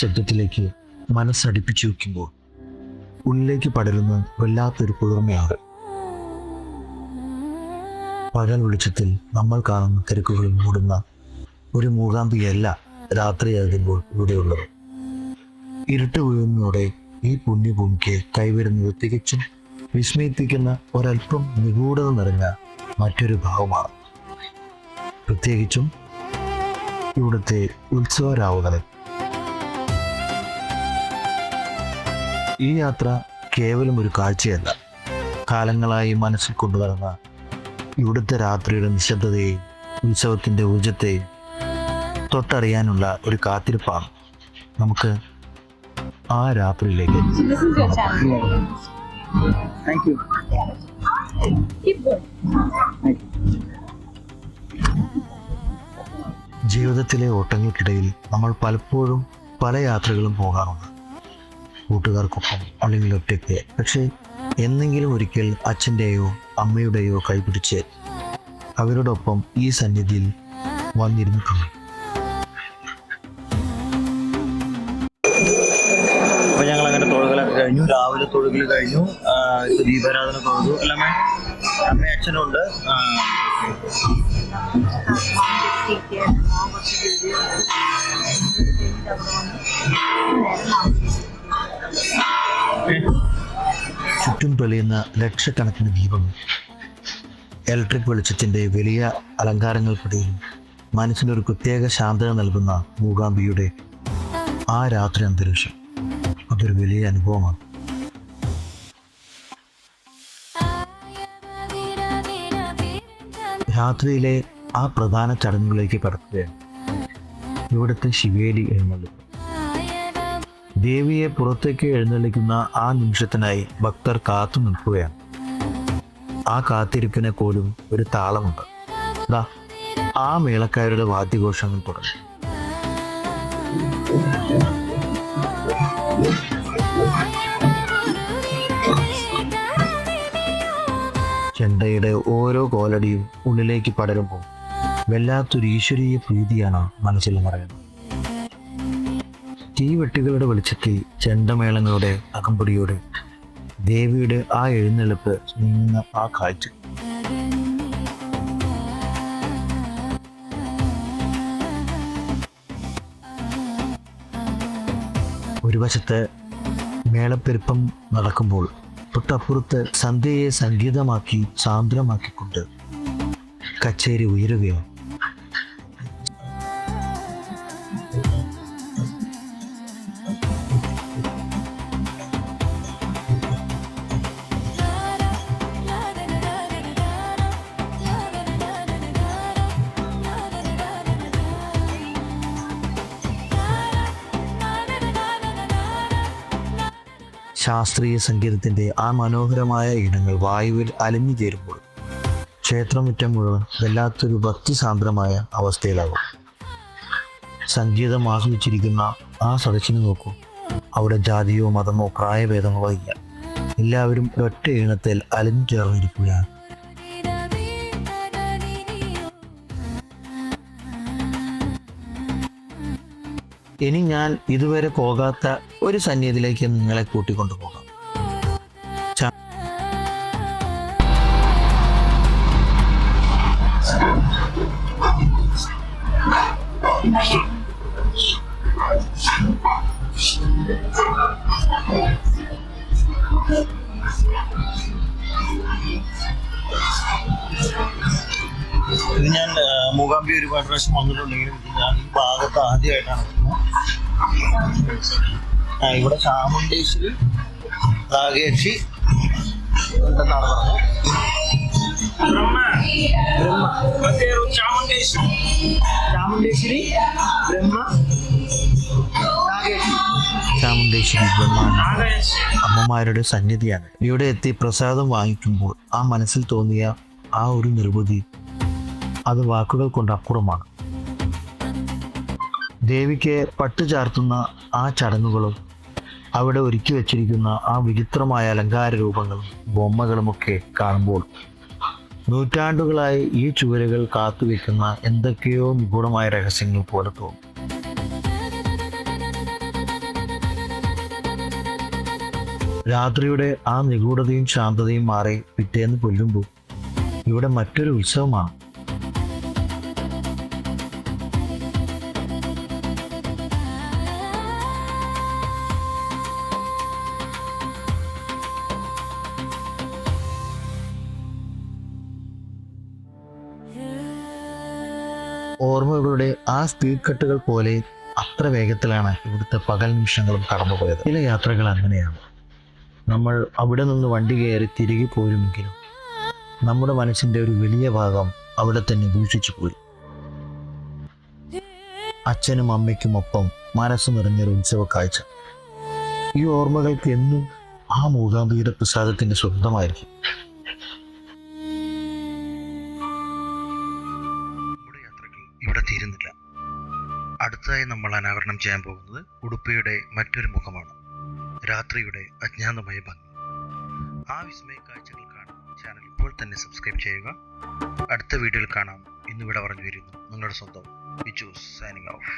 ശബ്ദത്തിലേക്ക് മനസ്സടിപ്പിച്ചു വയ്ക്കുമ്പോൾ ഉള്ളിലേക്ക് പടരുന്ന വല്ലാത്തൊരു കുളിർമയാണ്. പകൽ വെളിച്ചത്തിൽ നമ്മൾ കാണുന്ന തിരക്കുകൾ മൂടുന്ന ഒരു മൂകാംബികയല്ല രാത്രിയാകുമ്പോൾ ഇവിടെയുള്ളത്. ഇരുട്ട് വീഴുന്നതോടെ ഈ പുണ്യഭൂമിക്ക് കൈവരുന്നത് തികച്ചും വിസ്മയിപ്പിക്കുന്ന ഒരല്പം നിഗൂഢത നിറഞ്ഞ മറ്റൊരു ഭാവമാണ്. പ്രത്യേകിച്ചും ഇവിടുത്തെ ഉത്സവരാവുകളിൽ. ഈ യാത്ര കേവലം ഒരു കാഴ്ചയല്ല, കാലങ്ങളായി മനസ്സിൽ കൊണ്ടുവരുന്ന ഇവിടുത്തെ രാത്രിയുടെ നിശബ്ദതയെയും ഉത്സവത്തിൻ്റെ ഊർജത്തെയും തൊട്ടറിയാനുള്ള ഒരു കാത്തിരിപ്പാണ്. നമുക്ക് ആ രാത്രിയിലേക്ക് ജീവിതത്തിലെ ഓട്ടങ്ങൾക്കിടയിൽ നമ്മൾ പലപ്പോഴും പല യാത്രകളും പോകാറുണ്ട്, കൂട്ടുകാർക്കൊപ്പം അല്ലെങ്കിൽ ഒറ്റയ്ക്ക്. പക്ഷേ എന്നെങ്കിലും ഒരിക്കൽ അച്ഛൻ്റെയോ അമ്മയുടെയോ കൈപിടിച്ച് അവരോടൊപ്പം ഈ സന്നിധിയിൽ വന്നിരുന്നിട്ടുണ്ട്. അപ്പോൾ ഞങ്ങൾ അങ്ങനെ തൊഴുകലൊക്കെ കഴിഞ്ഞു. രാവിലെ തൊഴുകൽ കഴിഞ്ഞു. ഇപ്പോൾ ദീപാരാധന തൊഴുതു. എല്ലാമേ അമ്മയും അച്ഛനുണ്ട്. ചുറ്റും തെളിയുന്ന ലക്ഷക്കണക്കിന് ദീപങ്ങൾ, ഇലക്ട്രിക് വെളിച്ചത്തിൻ്റെ വലിയ അലങ്കാരങ്ങൾക്കിടയിൽ മനസ്സിനൊരു പ്രത്യേക ശാന്തത നൽകുന്ന മൂകാംബിയുടെ ആ രാത്രി അന്തരീക്ഷം അതൊരു വലിയ അനുഭവമാണ്. രാത്രിയിലെ ആ പ്രധാന ചടങ്ങുകളിലേക്ക് കടക്കുകയാണ്. ഇവിടുത്തെ ശിവേലി എഴുന്നള്ളിപ്പ്. ദേവിയെ പുറത്തേക്ക് എഴുന്നള്ളിക്കുന്ന ആ നിമിഷത്തിനായി ഭക്തർ കാത്തു നിൽക്കുകയാണ്. ആ കാത്തിരിപ്പിനെ പോലും ഒരു താളമുണ്ട്. ആ മേളക്കാരുടെ വാദ്യഘോഷങ്ങൾ തുടങ്ങി. ചെണ്ടയുടെ ഓരോ കോലടിയും ഉള്ളിലേക്ക് പടരുമ്പോൾ വല്ലാത്തൊരു ഈശ്വരീയ പ്രീതിയാണ് മനസ്സിൽ നിറയുന്നത്. തീവെട്ടികളുടെ വെളിച്ചത്തിൽ ചെണ്ടമേളങ്ങളുടെ അകമ്പടിയോടെ ദേവിയുടെ ആ എഴുന്നള്ളിപ്പ് നീങ്ങുന്ന ആ കാഴ്ച ഒരു വശത്ത് മേളപ്പെരുപ്പം നടക്കുമ്പോൾ തൊട്ടപ്പുറത്ത് സന്ധ്യയെ സംഗീതമാക്കി സാന്ദ്രമാക്കിക്കൊണ്ട് കച്ചേരി ഉയരുകയാണ്. ശാസ്ത്രീയ സംഗീതത്തിൻ്റെ ആ മനോഹരമായ ഇനങ്ങൾ വായുവിൽ അലിഞ്ഞു ചേരുമ്പോൾ ക്ഷേത്രമുറ്റം മുഴുവൻ വല്ലാത്തൊരു ഭക്തിസാന്ദ്രമായ അവസ്ഥയിലാകും. സംഗീതം ആസ്വദിച്ചിരിക്കുന്ന ആ സദസ്സിനെ നോക്കൂ. അവിടെ ജാതിയോ മതമോ പ്രായഭേദങ്ങളോ ഇല്ല. എല്ലാവരും ഒറ്റ ഈണത്തിൽ അലിഞ്ഞു ചേർന്നിരിക്കുകയാണ്. ഇനി ഞാൻ ഇതുവരെ പോകാത്ത ഒരു സന്നിധിയിലേക്ക് നിങ്ങളെ കൂട്ടിക്കൊണ്ടുപോകാം. ഇത് ഞാൻ മൂകാംബി ഒരുപാട് പ്രാവശ്യം വന്നിട്ടുണ്ടെങ്കിലും ഞാൻ ഈ ഭാഗത്ത് ആദ്യമായിട്ടാണ് ഇവിടെ ചാമുണ്ടേശ്വരി നാഗേക്ഷി ഉണ്ടെന്നാണ് പറഞ്ഞത്. ചാമുണ്ടേശ്വരി ബ്രഹ്മ ചാമുണ്ടേശ്വരി ബ്രഹ്മാണ്ട അമ്മമാരുടെ സന്നിധിയാണ്. ഇവിടെ എത്തി പ്രസാദം വാങ്ങിക്കുമ്പോൾ ആ മനസ്സിൽ തോന്നിയ ആ ഒരു നിർവൃതി അത് വാക്കുകൾ കൊണ്ട് അപ്പുറമാണ്. ദേവിക്ക് പട്ട് ചാർത്തുന്ന ആ ചടങ്ങുകളും അവിടെ ഒരുക്കി വച്ചിരിക്കുന്ന ആ വിചിത്രമായ അലങ്കാര രൂപങ്ങളും ബൊമ്മകളുമൊക്കെ കാണുമ്പോൾ നൂറ്റാണ്ടുകളായി ഈ ചുവരുകൾ കാത്തുവെക്കുന്ന എന്തൊക്കെയോ നിഗൂഢമായ രഹസ്യങ്ങൾ പോലെ തോന്നും. രാത്രിയുടെ ആ നിഗൂഢതയും ശാന്തതയും മാറി പിറ്റേന്ന് കൊല്ലുമ്പോൾ ഇവിടെ മറ്റൊരു ഉത്സവമാണ്. ഓർമ്മകളുടെ ആ സ്പീഡ് കട്ടുകൾ പോലെ അത്ര വേഗത്തിലാണ് ഇവിടുത്തെ പകൽ നിമിഷങ്ങളും കടന്നുപോയത്. ചില യാത്രകൾ അങ്ങനെയാണ്. നമ്മൾ അവിടെ നിന്ന് വണ്ടി കയറി തിരികെ പോരുമെങ്കിലും നമ്മുടെ മനസ്സിൻ്റെ ഒരു വലിയ ഭാഗം അവിടെ തന്നെ ദൂഷിച്ചു പോയി. അച്ഛനും അമ്മയ്ക്കുമൊപ്പം മനസ്സ് നിറഞ്ഞൊരു ഉത്സവ കാഴ്ച. ഈ ഓർമ്മകൾക്ക് എന്നും ആ മൂകാംബിയുടെ പ്രസാദത്തിന്റെ സ്വന്തമായിരിക്കും. നമ്മുടെ യാത്രകൾ ഇവിടെ തീരുന്നില്ല. അടുത്തതായി നമ്മൾ അനാവരണം ചെയ്യാൻ പോകുന്നത് ഉടുപ്പിയുടെ മറ്റൊരു മുഖമാണ്, രാത്രിയുടെ അജ്ഞാതമായ ഭംഗി. ആ വിസ്മയ കാഴ്ചകൾ കാണാൻ ചാനൽ ഇപ്പോൾ തന്നെ സബ്സ്ക്രൈബ് ചെയ്യുക. അടുത്ത വീഡിയോയിൽ കാണാം. ഇന്നിവിടെ പറഞ്ഞു വരുന്നു നിങ്ങളുടെ സ്വന്തം ബിജൂസ് സൈനിങ് ഓഫ്.